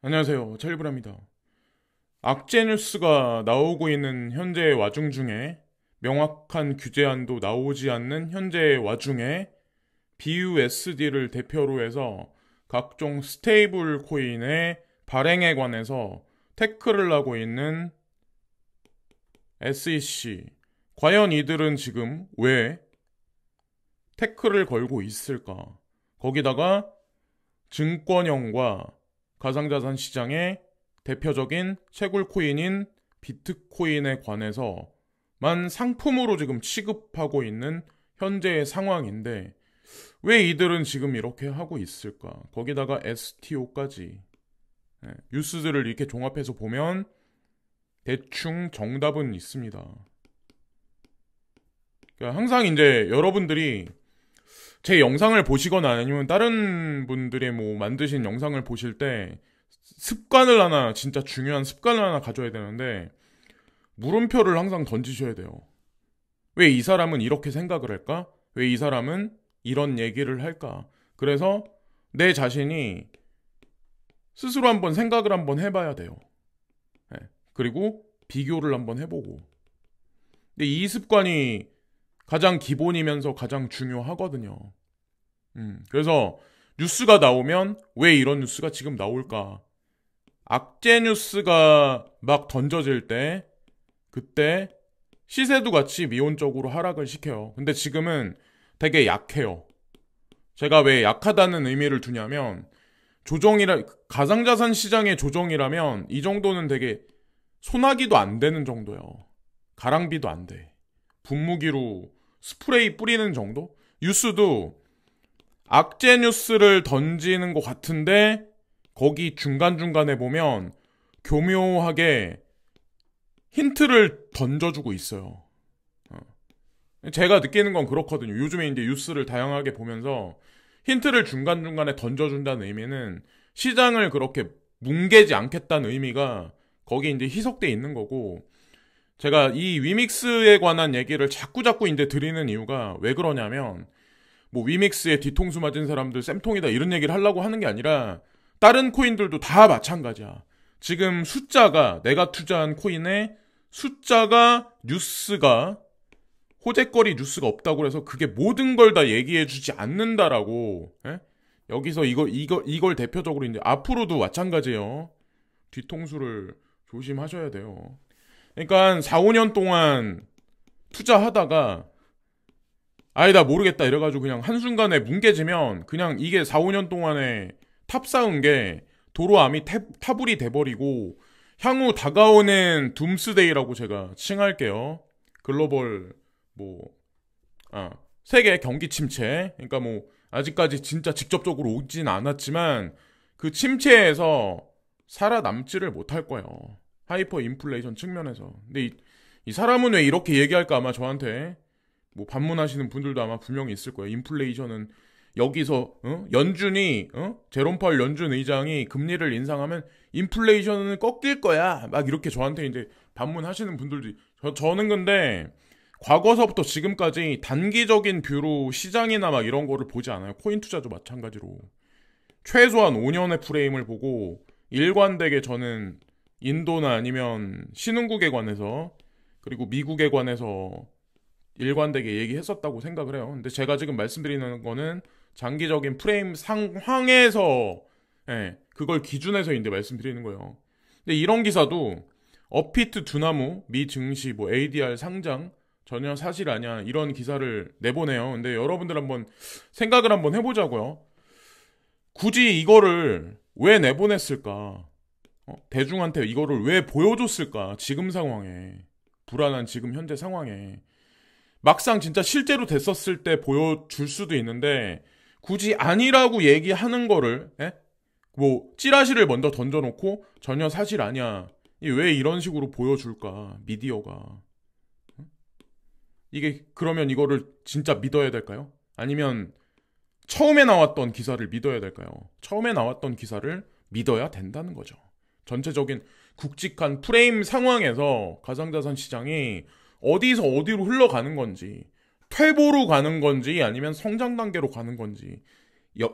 안녕하세요. 찰리브라입니다. 악재 뉴스가 나오고 있는 현재의 와중 중에 명확한 규제안도 나오지 않는 현재의 와중에 BUSD를 대표로 해서 각종 스테이블 코인의 발행에 관해서 태클을 하고 있는 SEC. 과연 이들은 지금 왜 태클을 걸고 있을까? 거기다가 증권형과 가상자산 시장의 대표적인 채굴 코인인 비트코인에 관해서만 상품으로 지금 취급하고 있는 현재의 상황인데 왜 이들은 지금 이렇게 하고 있을까? 거기다가 STO까지. 뉴스들을 이렇게 종합해서 보면 대충 정답은 있습니다. 그러니까 항상 이제 여러분들이 제 영상을 보시거나 아니면 다른 분들의 뭐 만드신 영상을 보실 때 습관을 하나, 진짜 중요한 습관을 하나 가져야 되는데 물음표를 항상 던지셔야 돼요. 왜 이 사람은 이렇게 생각을 할까? 왜 이 사람은 이런 얘기를 할까? 그래서 내 자신이 스스로 한번 생각을 한번 해봐야 돼요. 그리고 비교를 한번 해보고. 근데 이 습관이 가장 기본이면서 가장 중요하거든요. 그래서 뉴스가 나오면 왜 이런 뉴스가 지금 나올까? 악재 뉴스가 막 던져질 때 그때 시세도 같이 미온적으로 하락을 시켜요. 근데 지금은 되게 약해요. 제가 왜 약하다는 의미를 두냐면 가상자산 시장의 조정이라면 이 정도는 되게 소나기도 안 되는 정도요. 가랑비도 안 돼. 분무기로 스프레이 뿌리는 정도? 뉴스도 악재 뉴스를 던지는 것 같은데 거기 중간중간에 보면 교묘하게 힌트를 던져주고 있어요. 제가 느끼는 건 그렇거든요. 요즘에 이제 뉴스를 다양하게 보면서 힌트를 중간중간에 던져준다는 의미는 시장을 그렇게 뭉개지 않겠다는 의미가 거기 이제 희석돼 있는 거고, 제가 이 위믹스에 관한 얘기를 자꾸자꾸 이제 드리는 이유가 왜 그러냐면, 뭐 위믹스에 뒤통수 맞은 사람들 쌤통이다 이런 얘기를 하려고 하는 게 아니라 다른 코인들도 다 마찬가지야. 지금 내가 투자한 코인의 숫자가 뉴스가 호재거리 뉴스가 없다고 해서 그게 모든 걸 다 얘기해주지 않는다라고. 여기서 이걸 대표적으로 이제 앞으로도 마찬가지예요. 뒤통수를 조심하셔야 돼요. 그러니까 4, 5년 동안 투자하다가 나 모르겠다 이래가지고 그냥 한순간에 뭉개지면 그냥 이게 4, 5년 동안에 탑쌓은 게 도로암이 타불이 돼버리고 향후 다가오는 둠스데이라고 제가 칭할게요. 글로벌 세계 경기 침체. 그러니까 뭐 아직까지 진짜 직접적으로 오진 않았지만 그 침체에서 살아남지를 못할 거예요. 하이퍼 인플레이션 측면에서. 근데 이 사람은 왜 이렇게 얘기할까 아마 저한테 뭐 반문하시는 분들도 아마 분명히 있을 거예요. 인플레이션은 여기서 제롬 파월 연준 의장이 금리를 인상하면 인플레이션은 꺾일 거야. 막 이렇게 저한테 이제 반문하시는 분들도 저는 근데 과거서부터 지금까지 단기적인 뷰로 시장이나 막 이런 거를 보지 않아요. 코인 투자도 마찬가지로. 최소한 5년의 프레임을 보고 일관되게 저는 인도나 아니면 신흥국에 관해서 그리고 미국에 관해서 일관되게 얘기했었다고 생각을 해요. 근데 제가 지금 말씀드리는 거는 장기적인 프레임 상황에서 그걸 기준해서 이제 말씀드리는 거예요. 근데 이런 기사도 업히트 두나무 미 증시 ADR 상장 전혀 사실 아니야 이런 기사를 내보내요. 근데 여러분들 한번 생각을 한번 해보자고요. 굳이 이거를 왜 내보냈을까? 대중한테 이거를 왜 보여줬을까? 지금 상황에, 불안한 지금 현재 상황에 막상 진짜 실제로 됐었을 때 보여줄 수도 있는데 굳이 아니라고 얘기하는 거를 찌라시를 먼저 던져놓고 전혀 사실 아니야. 왜 이런 식으로 보여줄까? 미디어가. 이게 그러면 이거를 진짜 믿어야 될까요? 아니면 처음에 나왔던 기사를 믿어야 될까요? 처음에 나왔던 기사를 믿어야 된다는 거죠. 전체적인 굵직한 프레임 상황에서 가상자산 시장이 어디서 어디로 흘러가는 건지, 퇴보로 가는 건지 아니면 성장 단계로 가는 건지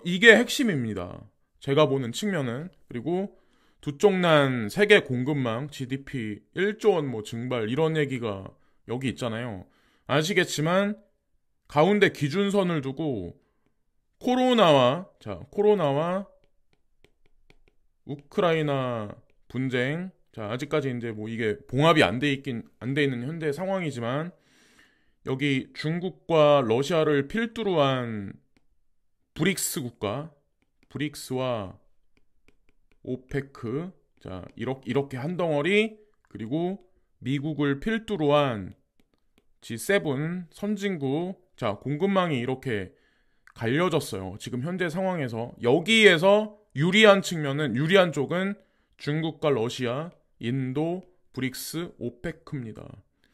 이게 핵심입니다. 제가 보는 측면은. 그리고 두쪽난 세계 공급망 GDP 1조 원 뭐 증발 이런 얘기가 여기 있잖아요. 아시겠지만 가운데 기준선을 두고 코로나와 우크라이나 분쟁, 자 아직까지 이제 뭐 이게 봉합이 안 돼 있는 현재 상황이지만 여기 중국과 러시아를 필두로 한 브릭스 국가, 브릭스와 오페크, 자 이렇게 한 덩어리, 그리고 미국을 필두로 한 G7 선진국, 자 공급망이 이렇게 갈려졌어요. 지금 현재 상황에서 여기에서 유리한 쪽은 중국과 러시아, 인도, 브릭스, 오페크입니다.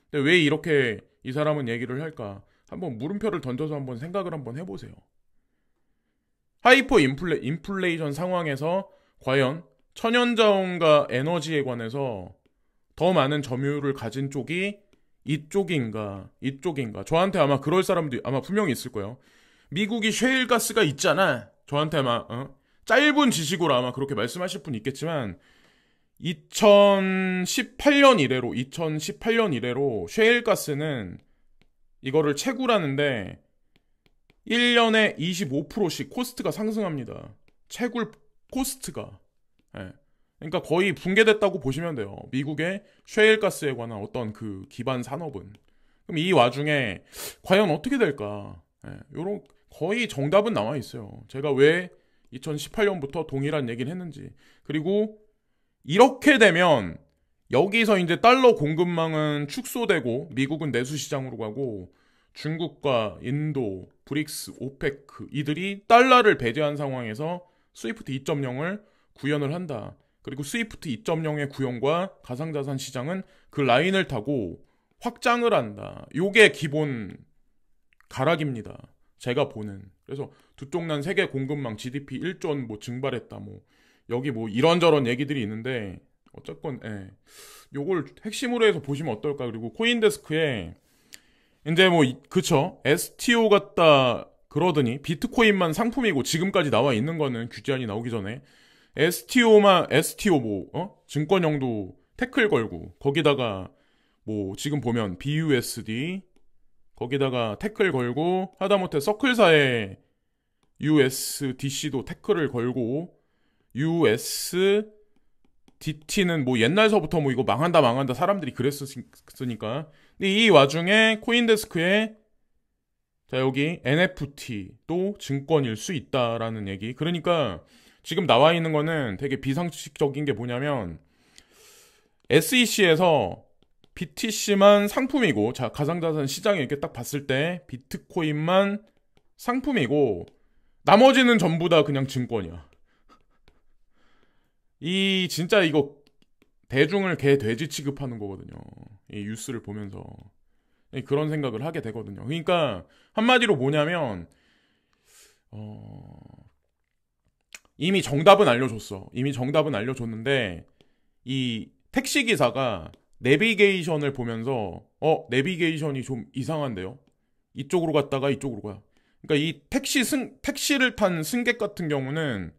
근데 왜 이렇게 이 사람은 얘기를 할까? 한번 물음표를 던져서 한번 생각을 한번 해보세요. 하이퍼 인플레이션 상황에서 과연 천연자원과 에너지에 관해서 더 많은 점유율을 가진 쪽이 이쪽인가? 저한테 아마 그럴 사람도 아마 분명히 있을 거예요. 미국이 셰일가스가 있잖아. 저한테 아마 짧은 지식으로 아마 그렇게 말씀하실 분 있겠지만 2018년 이래로 셰일가스는 이거를 채굴하는데 1년에 25%씩 코스트가 상승합니다. 채굴 코스트가. 예. 그러니까 거의 붕괴됐다고 보시면 돼요. 미국의 셰일가스에 관한 어떤 그 기반 산업은. 그럼 이 와중에 과연 어떻게 될까? 예. 요런 거의 정답은 나와 있어요. 제가 왜 2018년부터 동일한 얘기를 했는지. 그리고 이렇게 되면 여기서 이제 달러 공급망은 축소되고 미국은 내수 시장으로 가고 중국과 인도, 브릭스, 오페크 이들이 달러를 배제한 상황에서 스위프트 2.0을 구현을 한다. 그리고 스위프트 2.0의 구현과 가상자산 시장은 그 라인을 타고 확장을 한다. 요게 기본 가락입니다. 제가 보는. 그래서 두쪽난 세계 공급망 GDP 1조 원 뭐 증발했다. 뭐 여기 뭐 이런저런 얘기들이 있는데 어쨌건 요걸 핵심으로 해서 보시면 어떨까. 그리고 코인데스크에 이제 뭐 그쵸, STO 같다 그러더니 비트코인만 상품이고 지금까지 나와 있는 거는 규제안이 나오기 전에 STO 뭐 증권형도 태클 걸고 거기다가 뭐 지금 보면 BUSD 거기다가 태클 걸고 하다못해 서클사의 USDC도 태클을 걸고 USDT는 뭐 옛날서부터 뭐 이거 망한다 사람들이 그랬으니까. 근데 이 와중에 코인데스크에 자 여기 NFT도 증권일 수 있다라는 얘기. 그러니까 지금 나와 있는 거는 되게 비상식적인 게 뭐냐면 SEC에서 BTC만 상품이고, 자 가상자산 시장에 이렇게 딱 봤을 때 비트코인만 상품이고 나머지는 전부 다 그냥 증권이야. 이 진짜 이거 대중을 개 돼지 취급하는 거거든요. 이 뉴스를 보면서 그런 생각을 하게 되거든요. 그러니까 한마디로 뭐냐면 이미 정답은 알려줬는데 이 택시기사가 내비게이션을 보면서 내비게이션이 좀 이상한데요. 이쪽으로 갔다가 이쪽으로 가요. 그러니까 이 택시를 탄 승객 같은 경우는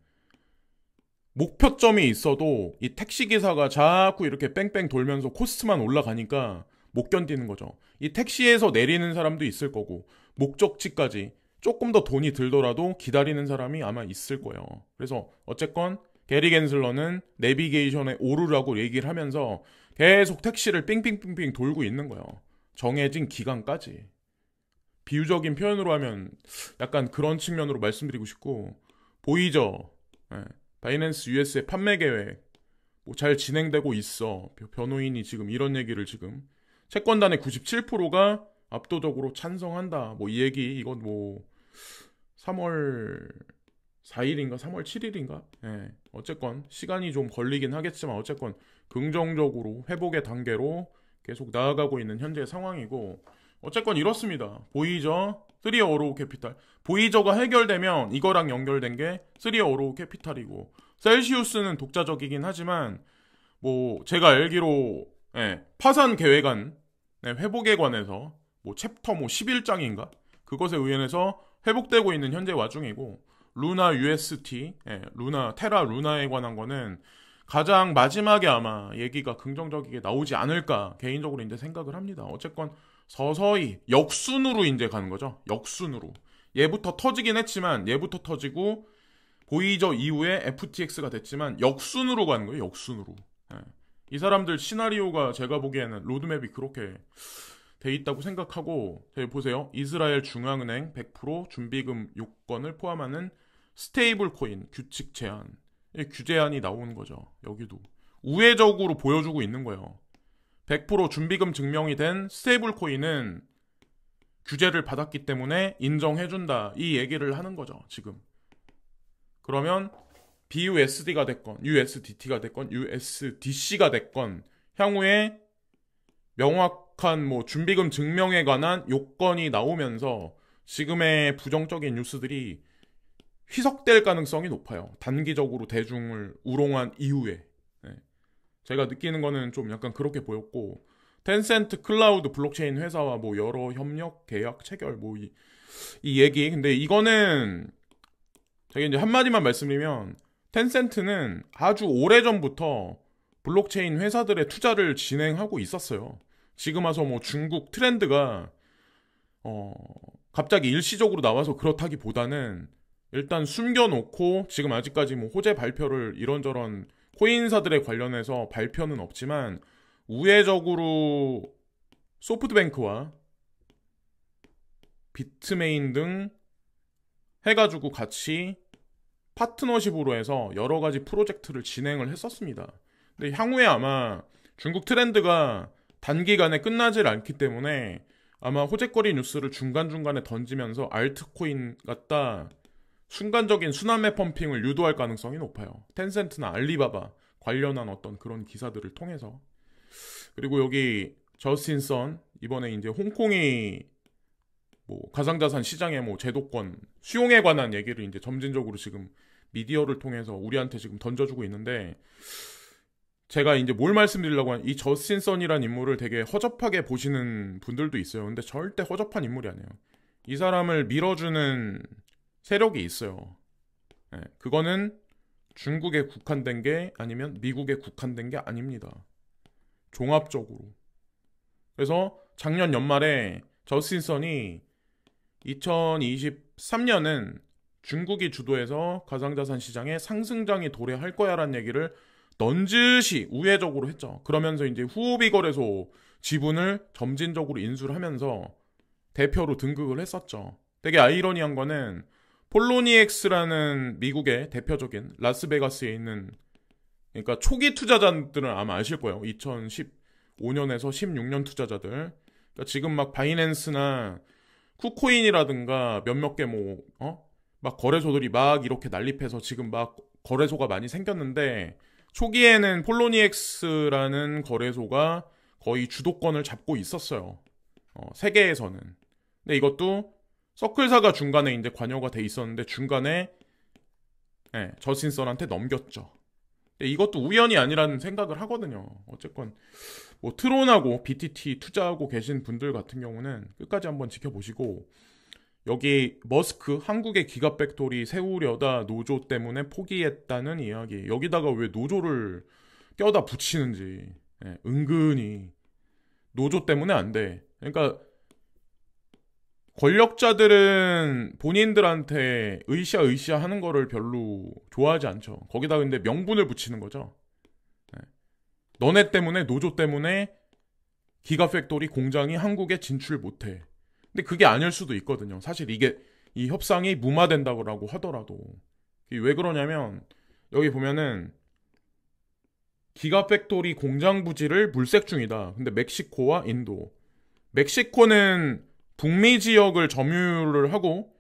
목표점이 있어도 이 택시기사가 자꾸 이렇게 뺑뺑 돌면서 코스트만 올라가니까 못 견디는 거죠. 이 택시에서 내리는 사람도 있을 거고 목적지까지 조금 더 돈이 들더라도 기다리는 사람이 아마 있을 거예요. 그래서 어쨌건 게리 겐슬러는 내비게이션에 오르라고 얘기를 하면서 계속 택시를 삥삥삥삥 돌고 있는 거예요. 정해진 기간까지. 비유적인 표현으로 하면 약간 그런 측면으로 말씀드리고 싶고, 보이죠? 바이낸스 US의 판매 계획 뭐 잘 진행되고 있어. 변호인이 지금 이런 얘기를 지금 채권단의 97%가 압도적으로 찬성한다. 뭐 이 얘기 이건 뭐 3월 4일인가 3월 7일인가? 어쨌건 시간이 좀 걸리긴 하겠지만 어쨌건 긍정적으로 회복의 단계로 계속 나아가고 있는 현재 상황이고, 어쨌건 이렇습니다. 보이저 3 어로우 캐피탈. 보이저가 해결되면 이거랑 연결된 게 3 어로우 캐피탈이고, 셀시우스는 독자적이긴 하지만 뭐 제가 알기로 파산 계획안 회복에 관해서 뭐 챕터 뭐 11장인가 그것에 의해서 회복되고 있는 현재 와중이고, 루나 UST, 테라 루나에 관한 거는 가장 마지막에 아마 얘기가 긍정적이게 나오지 않을까 개인적으로 이제 생각을 합니다. 어쨌건 서서히 역순으로 이제 가는 거죠. 역순으로. 얘부터 터지긴 했지만 얘부터 터지고 보이저 이후에 FTX가 됐지만 역순으로 가는 거예요. 역순으로. 예. 이 사람들 시나리오가 제가 보기에는 로드맵이 그렇게 돼 있다고 생각하고, 저기 보세요. 이스라엘 중앙은행 100% 준비금 요건을 포함하는 스테이블 코인 규칙 제한, 규제안이 나오는 거죠. 여기도 우회적으로 보여주고 있는 거예요. 100% 준비금 증명이 된 스테이블 코인은 규제를 받았기 때문에 인정해준다, 이 얘기를 하는 거죠 지금. 그러면 BUSD가 됐건 USDT가 됐건 USDC가 됐건 향후에 명확한 뭐 준비금 증명에 관한 요건이 나오면서 지금의 부정적인 뉴스들이 희석될 가능성이 높아요. 단기적으로 대중을 우롱한 이후에. 네. 제가 느끼는 거는 좀 약간 그렇게 보였고, 텐센트 클라우드 블록체인 회사와 뭐 여러 협력, 계약, 체결 뭐 이 얘기. 근데 이거는 제가 이제 한마디만 말씀드리면, 텐센트는 아주 오래전부터 블록체인 회사들의 투자를 진행하고 있었어요. 지금 와서 뭐 중국 트렌드가 갑자기 일시적으로 나와서 그렇다기보다는 일단 숨겨놓고 지금 아직까지 뭐 호재 발표를 이런저런 코인사들에 관련해서 발표는 없지만 우회적으로 소프트뱅크와 비트메인 등 해가지고 같이 파트너십으로 해서 여러 가지 프로젝트를 진행을 했었습니다. 근데 향후에 아마 중국 트렌드가 단기간에 끝나질 않기 때문에 아마 호재거리 뉴스를 중간중간에 던지면서 알트코인 같다 순간적인 순환매 펌핑을 유도할 가능성이 높아요. 텐센트나 알리바바 관련한 어떤 그런 기사들을 통해서. 그리고 여기 저스틴 선, 이번에 이제 홍콩이 뭐 가상자산 시장의 뭐 제도권 수용에 관한 얘기를 이제 점진적으로 지금 미디어를 통해서 우리한테 지금 던져주고 있는데, 제가 이제 뭘 말씀드리려고 하면, 이 저스틴 선이란 인물을 되게 허접하게 보시는 분들도 있어요. 근데 절대 허접한 인물이 아니에요. 이 사람을 밀어주는 세력이 있어요. 네, 그거는 중국에 국한된 게 아니면 미국에 국한된 게 아닙니다. 종합적으로. 그래서 작년 연말에 저스틴 선이 2023년은 중국이 주도해서 가상자산 시장에 상승장이 도래할 거야라는 얘기를 넌지시 우회적으로 했죠. 그러면서 이제 후오비 거래소 지분을 점진적으로 인수를 하면서 대표로 등극을 했었죠. 되게 아이러니한 거는 폴로니엑스라는 미국의 대표적인 라스베가스에 있는, 그러니까 초기 투자자들은 아마 아실 거예요. 2015년에서 16년 투자자들. 그러니까 지금 막 바이낸스나 쿠코인이라든가 몇몇 개 막 거래소들이 막 이렇게 난립해서 지금 막 거래소가 많이 생겼는데, 초기에는 폴로니엑스라는 거래소가 거의 주도권을 잡고 있었어요. 세계에서는. 근데 이것도 서클사가 중간에 이제 관여가 돼 있었는데 중간에 저스틴 선한테 넘겼죠. 근데 이것도 우연이 아니라는 생각을 하거든요. 어쨌건 뭐 트론하고 BTT 투자하고 계신 분들 같은 경우는 끝까지 한번 지켜보시고, 여기 머스크 한국의 기가팩토리 세우려다 노조 때문에 포기했다는 이야기, 여기다가 왜 노조를 껴다 붙이는지. 은근히 노조 때문에 안 돼. 그러니까 권력자들은 본인들한테 으쌰으쌰 하는 거를 별로 좋아하지 않죠. 거기다 근데 명분을 붙이는 거죠. 너네 때문에, 노조 때문에 기가팩토리 공장이 한국에 진출 못해. 근데 그게 아닐 수도 있거든요. 사실 이 협상이 무마된다고 하더라도. 왜 그러냐면, 여기 보면은 기가팩토리 공장 부지를 물색 중이다. 근데 멕시코와 인도. 멕시코는 북미 지역을 점유를 하고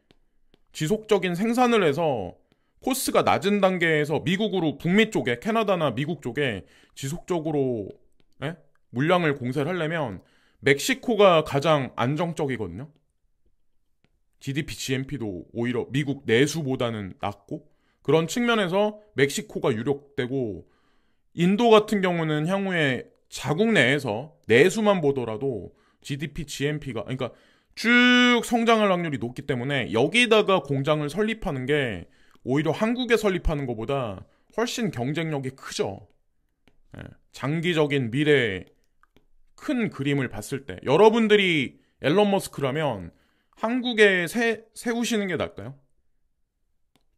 지속적인 생산을 해서 코스가 낮은 단계에서 미국으로, 북미 쪽에, 캐나다나 미국 쪽에 지속적으로 물량을 공세를 하려면 멕시코가 가장 안정적이거든요. GDP, GNP도 오히려 미국 내수보다는 낮고, 그런 측면에서 멕시코가 유력되고, 인도 같은 경우는 향후에 자국 내에서 내수만 보더라도 GDP, GNP가, 그러니까 쭉 성장할 확률이 높기 때문에 여기다가 공장을 설립하는 게 오히려 한국에 설립하는 것보다 훨씬 경쟁력이 크죠. 예, 장기적인 미래 큰 그림을 봤을 때 여러분들이 앨런 머스크라면 한국에 세우시는 게 나을까요?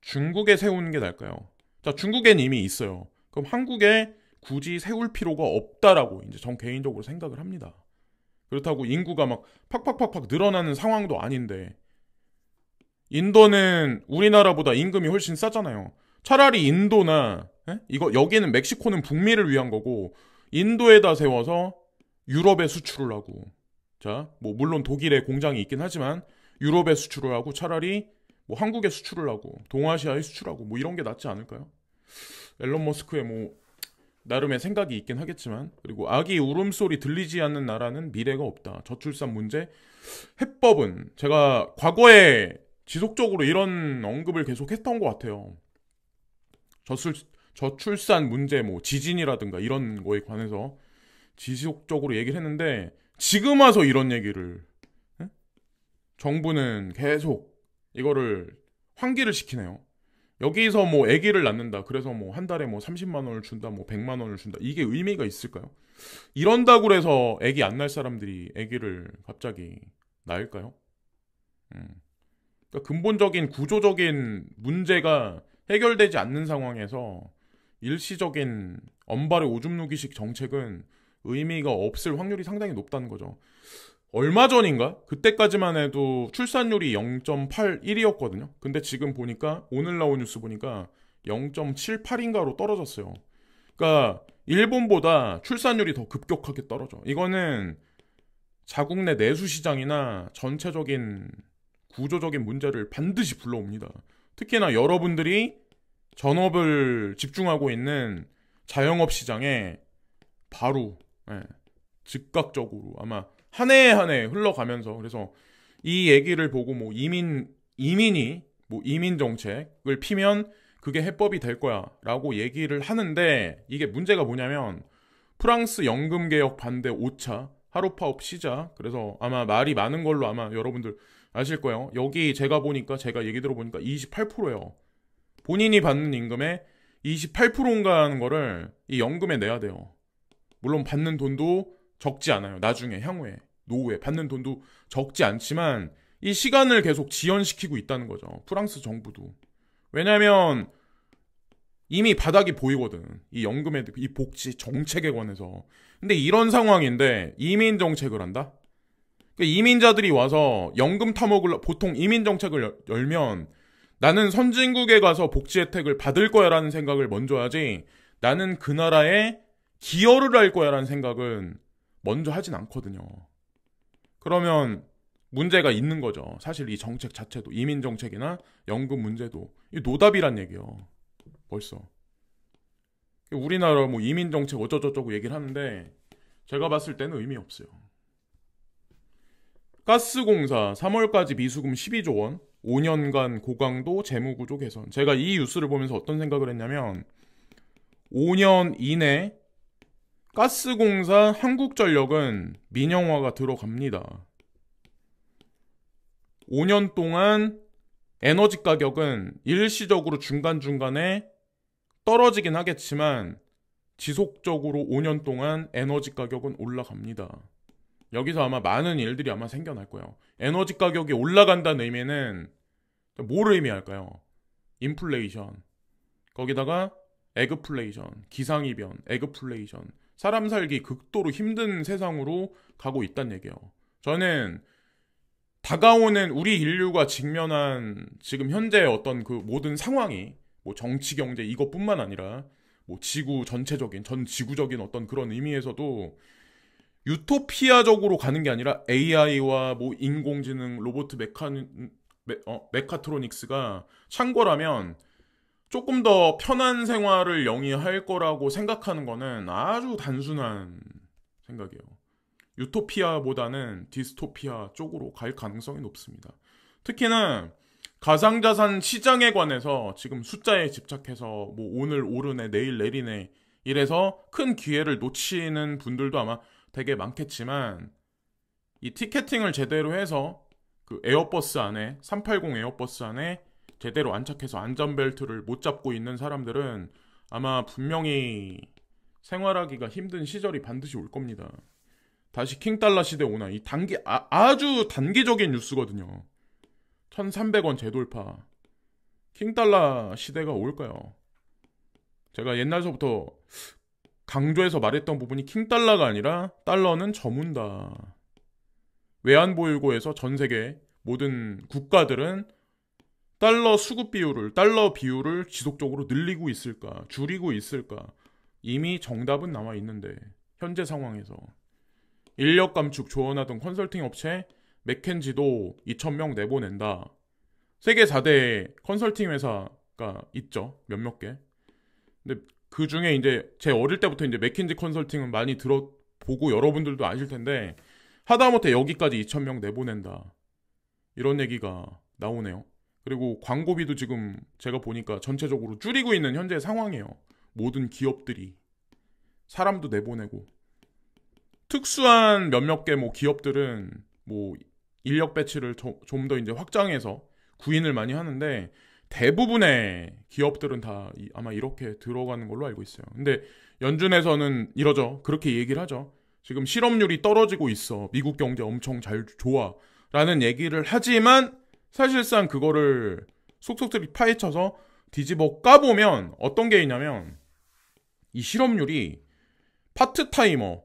중국에 세우는 게 나을까요? 자, 중국엔 이미 있어요. 그럼 한국에 굳이 세울 필요가 없다라고 이제 전 개인적으로 생각을 합니다. 그렇다고 인구가 막 팍팍팍팍 늘어나는 상황도 아닌데 인도는 우리나라보다 임금이 훨씬 싸잖아요. 차라리 인도나 이거 여기는 멕시코는 북미를 위한 거고 인도에다 세워서 유럽에 수출을 하고 자, 뭐 물론 독일에 공장이 있긴 하지만 유럽에 수출을 하고 차라리 뭐 한국에 수출을 하고 동아시아에 수출하고 뭐 이런 게 낫지 않을까요? 앨런 머스크의 뭐 나름의 생각이 있긴 하겠지만 그리고 아기 울음소리 들리지 않는 나라는 미래가 없다. 저출산 문제 해법은 제가 과거에 지속적으로 이런 언급을 계속 했던 것 같아요. 저출산 문제 뭐 지진이라든가 이런 거에 관해서 지속적으로 얘기를 했는데 지금 와서 이런 얘기를 정부는 계속 이거를 환기를 시키네요. 여기서 뭐 아기를 낳는다. 그래서 뭐 한 달에 뭐 30만 원을 준다. 뭐 100만 원을 준다. 이게 의미가 있을까요? 이런다고 해서 아기 안 낳을 사람들이 아기를 갑자기 낳을까요? 그러니까 근본적인 구조적인 문제가 해결되지 않는 상황에서 일시적인 언발의 오줌 누기식 정책은 의미가 없을 확률이 상당히 높다는 거죠. 얼마 전인가? 그때까지만 해도 출산율이 0.81이었거든요. 근데 지금 보니까 오늘 나온 뉴스 보니까 0.78인가로 떨어졌어요. 그러니까 일본보다 출산율이 더 급격하게 떨어져. 이거는 자국 내 내수 시장이나 전체적인 구조적인 문제를 반드시 불러옵니다. 특히나 여러분들이 전업을 집중하고 있는 자영업 시장에 바로 즉각적으로 아마 한 해 한 해 흘러가면서 그래서 이 얘기를 보고 뭐 이민이 뭐 이민 정책을 피면 그게 해법이 될 거야라고 얘기를 하는데 이게 문제가 뭐냐면 프랑스 연금 개혁 반대 5차 하루 파업 시작. 그래서 아마 말이 많은 걸로 아마 여러분들 아실 거예요. 여기 제가 얘기 들어보니까 28%예요. 본인이 받는 임금의 28%인가 하는 거를 이 연금에 내야 돼요. 물론 받는 돈도 적지 않아요. 나중에 향후에 노후에 받는 돈도 적지 않지만 이 시간을 계속 지연시키고 있다는 거죠. 프랑스 정부도. 왜냐하면 이미 바닥이 보이거든. 이 연금의 이 복지 정책에 관해서. 근데 이런 상황인데 이민 정책을 한다? 그러니까 이민자들이 와서 연금 타먹을 보통 이민 정책을 열면 나는 선진국에 가서 복지 혜택을 받을 거야라는 생각을 먼저 하지 나는 그 나라에 기여를 할 거야라는 생각은 먼저 하진 않거든요. 그러면 문제가 있는 거죠. 사실 이 정책 자체도 이민 정책이나 연금 문제도 이 노답이란 얘기예요. 벌써 우리나라 뭐 이민 정책 어쩌저쩌고 얘기를 하는데 제가 봤을 때는 의미 없어요. 가스공사 3월까지 비수금 12조 원 5년간 고강도 재무구조 개선. 제가 이 뉴스를 보면서 어떤 생각을 했냐면 5년 이내 가스공사 한국전력은 민영화가 들어갑니다. 5년 동안 에너지 가격은 일시적으로 중간중간에 떨어지긴 하겠지만 지속적으로 5년 동안 에너지 가격은 올라갑니다. 여기서 아마 많은 일들이 아마 생겨날 거예요. 에너지 가격이 올라간다는 의미는 뭘 의미할까요? 인플레이션, 거기다가 에그플레이션, 기상이변, 에그플레이션, 사람 살기 극도로 힘든 세상으로 가고 있다는 얘기예요. 저는 다가오는 우리 인류가 직면한 지금 현재 어떤 그 모든 상황이 뭐 정치, 경제 이것뿐만 아니라 뭐 지구 전체적인 전 지구적인 어떤 그런 의미에서도 유토피아적으로 가는 게 아니라 AI와 뭐 인공지능, 로봇 메카트로닉스가 창궐하면 조금 더 편한 생활을 영위할 거라고 생각하는 거는 아주 단순한 생각이에요. 유토피아보다는 디스토피아 쪽으로 갈 가능성이 높습니다. 특히나 가상자산 시장에 관해서 지금 숫자에 집착해서 뭐 오늘 오르네 내일 내리네 이래서 큰 기회를 놓치는 분들도 아마 되게 많겠지만 이 티켓팅을 제대로 해서 그 에어버스 안에 380 에어버스 안에 제대로 안착해서 안전벨트를 못 잡고 있는 사람들은 아마 분명히 생활하기가 힘든 시절이 반드시 올 겁니다. 다시 킹달러 시대 오나. 이 아주 단기적인 뉴스거든요. 1300원 재돌파. 킹달러 시대가 올까요? 제가 옛날서부터 강조해서 말했던 부분이 킹달러가 아니라 달러는 저문다. 외환보유고에서 전 세계 모든 국가들은 달러 비율을 지속적으로 늘리고 있을까, 줄이고 있을까? 이미 정답은 나와 있는데, 현재 상황에서. 인력 감축 조언하던 컨설팅 업체 맥켄지도 2,000명 내보낸다. 세계 4대 컨설팅 회사가 있죠. 몇몇 개. 근데 그 중에 이제 제 어릴 때부터 이제 맥킨지 컨설팅은 많이 들어보고 여러분들도 아실 텐데, 하다못해 여기까지 2,000명 내보낸다. 이런 얘기가 나오네요. 그리고 광고비도 지금 제가 보니까 전체적으로 줄이고 있는 현재 상황이에요. 모든 기업들이. 사람도 내보내고. 특수한 몇몇 개 뭐 기업들은 뭐 인력 배치를 좀 더 이제 확장해서 구인을 많이 하는데, 대부분의 기업들은 다 아마 이렇게 들어가는 걸로 알고 있어요. 근데 연준에서는 이러죠. 그렇게 얘기를 하죠. 지금 실업률이 떨어지고 있어. 미국 경제 엄청 잘 좋아. 라는 얘기를 하지만 사실상 그거를 속속들이 파헤쳐서 뒤집어 까보면 어떤 게 있냐면, 이 실업률이 파트타이머가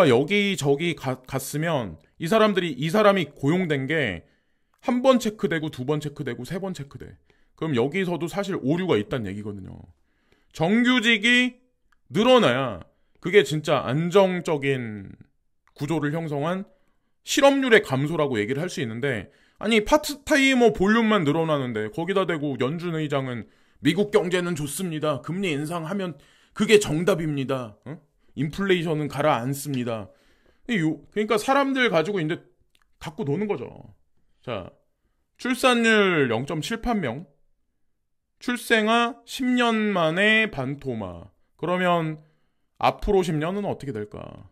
여기저기 갔으면 이 사람이 고용된 게 한 번 체크되고, 두 번 체크되고, 세 번 체크돼. 그럼 여기서도 사실 오류가 있다는 얘기거든요. 정규직이 늘어나야 그게 진짜 안정적인 구조를 형성한 실업률의 감소라고 얘기를 할 수 있는데, 아니 파트타이머 볼륨만 늘어나는데 거기다 대고 연준 의장은 미국 경제는 좋습니다. 금리 인상하면 그게 정답입니다. 인플레이션은 가라앉습니다. 그러니까 사람들 가지고 이제 갖고 노는 거죠. 자, 출산율 0.78명, 출생아 10년 만에 반토막. 그러면 앞으로 10년은 어떻게 될까?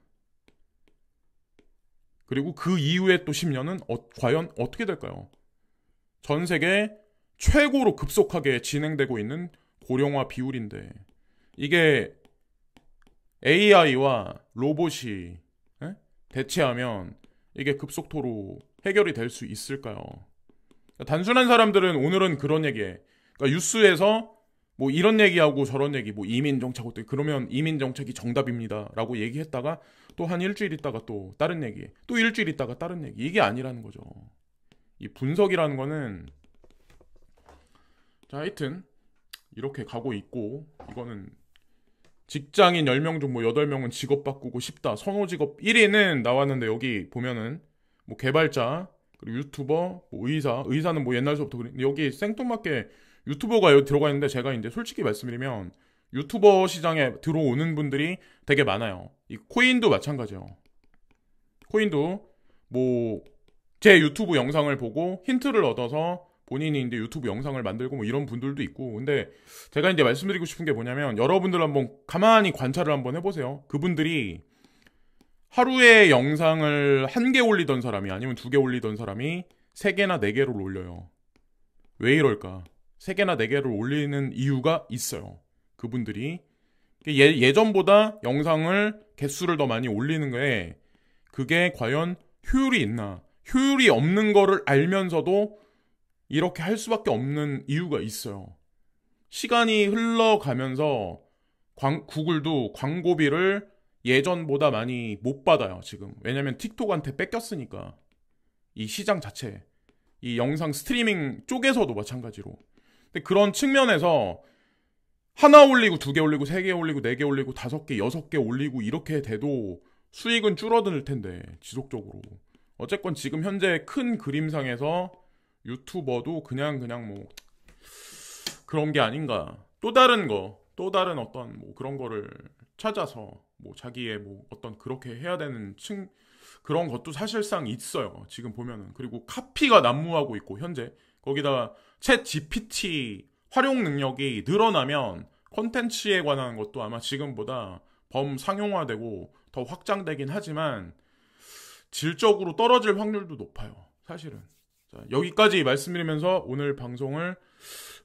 그리고 그 이후에 또 10년은 과연 어떻게 될까요? 전 세계 최고로 급속하게 진행되고 있는 고령화 비율인데, 이게 AI와 로봇이 대체하면 이게 급속도로 해결이 될 수 있을까요? 단순한 사람들은 오늘은 그런 얘기해. 그러니까 뉴스에서 뭐 이런 얘기하고 저런 얘기, 뭐 이민 정책 어때? 그러면 이민 정책이 정답입니다라고 얘기했다가 또 한 일주일 있다가 또 다른 얘기, 또 일주일 있다가 다른 얘기. 이게 아니라는 거죠. 이 분석이라는 거는, 자, 하여튼 이렇게 가고 있고, 이거는 직장인 10명 중 뭐 8명은 직업 바꾸고 싶다. 선호 직업 1위는 나왔는데, 여기 보면은 뭐 개발자, 그리고 유튜버, 뭐 의사는 뭐 옛날서부터 그랬는데, 여기 생뚱맞게 유튜버가 여기 들어가 있는데, 제가 이제 솔직히 말씀드리면 유튜버 시장에 들어오는 분들이 되게 많아요. 이 코인도 마찬가지예요. 코인도 뭐 제 유튜브 영상을 보고 힌트를 얻어서 본인이 이제 유튜브 영상을 만들고 뭐 이런 분들도 있고. 근데 제가 이제 말씀드리고 싶은 게 뭐냐면, 여러분들 한번 가만히 관찰을 한번 해보세요. 그분들이 하루에 영상을 1개 올리던 사람이, 아니면 2개 올리던 사람이 3개나 4개를 올려요. 왜 이럴까? 3개나 4개를 올리는 이유가 있어요. 그분들이 예전보다 영상을 개수를 더 많이 올리는 거에, 그게 과연 효율이 있나? 효율이 없는 거를 알면서도 이렇게 할 수밖에 없는 이유가 있어요. 시간이 흘러가면서 구글도 광고비를 예전보다 많이 못 받아요, 지금. 왜냐면 틱톡한테 뺏겼으니까. 이 시장 자체, 이 영상 스트리밍 쪽에서도 마찬가지로. 근데 그런 측면에서 하나 올리고 2개 올리고 3개 올리고 4개 올리고 5개 6개 올리고 이렇게 돼도 수익은 줄어들 텐데, 지속적으로. 어쨌건 지금 현재 큰 그림상에서 유튜버도 그냥 뭐 그런 게 아닌가. 또 다른 어떤 뭐 그런 거를 찾아서 뭐 자기의 뭐 어떤 그렇게 해야 되는 그런 것도 사실상 있어요, 지금 보면은. 그리고 카피가 난무하고 있고, 현재 거기다가 챗 GPT 활용 능력이 늘어나면 콘텐츠에 관한 것도 아마 지금보다 범상용화되고 더 확장되긴 하지만 질적으로 떨어질 확률도 높아요, 사실은. 자, 여기까지 말씀드리면서 오늘 방송을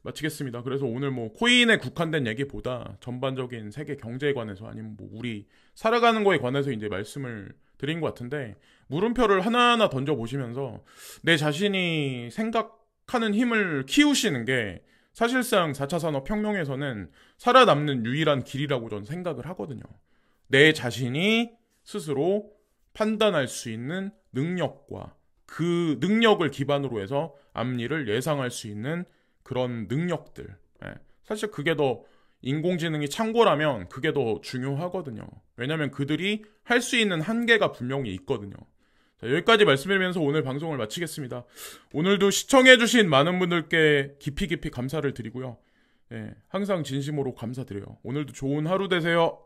마치겠습니다. 그래서 오늘 뭐 코인에 국한된 얘기보다 전반적인 세계 경제에 관해서 아니면 뭐 우리 살아가는 거에 관해서 이제 말씀을 드린 것 같은데, 물음표를 하나하나 던져보시면서 내 자신이 생각하는 힘을 키우시는 게 사실상 4차 산업혁명에서는 살아남는 유일한 길이라고 저는 생각을 하거든요. 내 자신이 스스로 판단할 수 있는 능력과 그 능력을 기반으로 해서 앞일을 예상할 수 있는 그런 능력들. 예. 사실 그게 더 인공지능이 창고라면 그게 더 중요하거든요. 왜냐하면 그들이 할 수 있는 한계가 분명히 있거든요. 자, 여기까지 말씀드리면서 오늘 방송을 마치겠습니다. 오늘도 시청해주신 많은 분들께 깊이 감사를 드리고요. 예, 항상 진심으로 감사드려요. 오늘도 좋은 하루 되세요.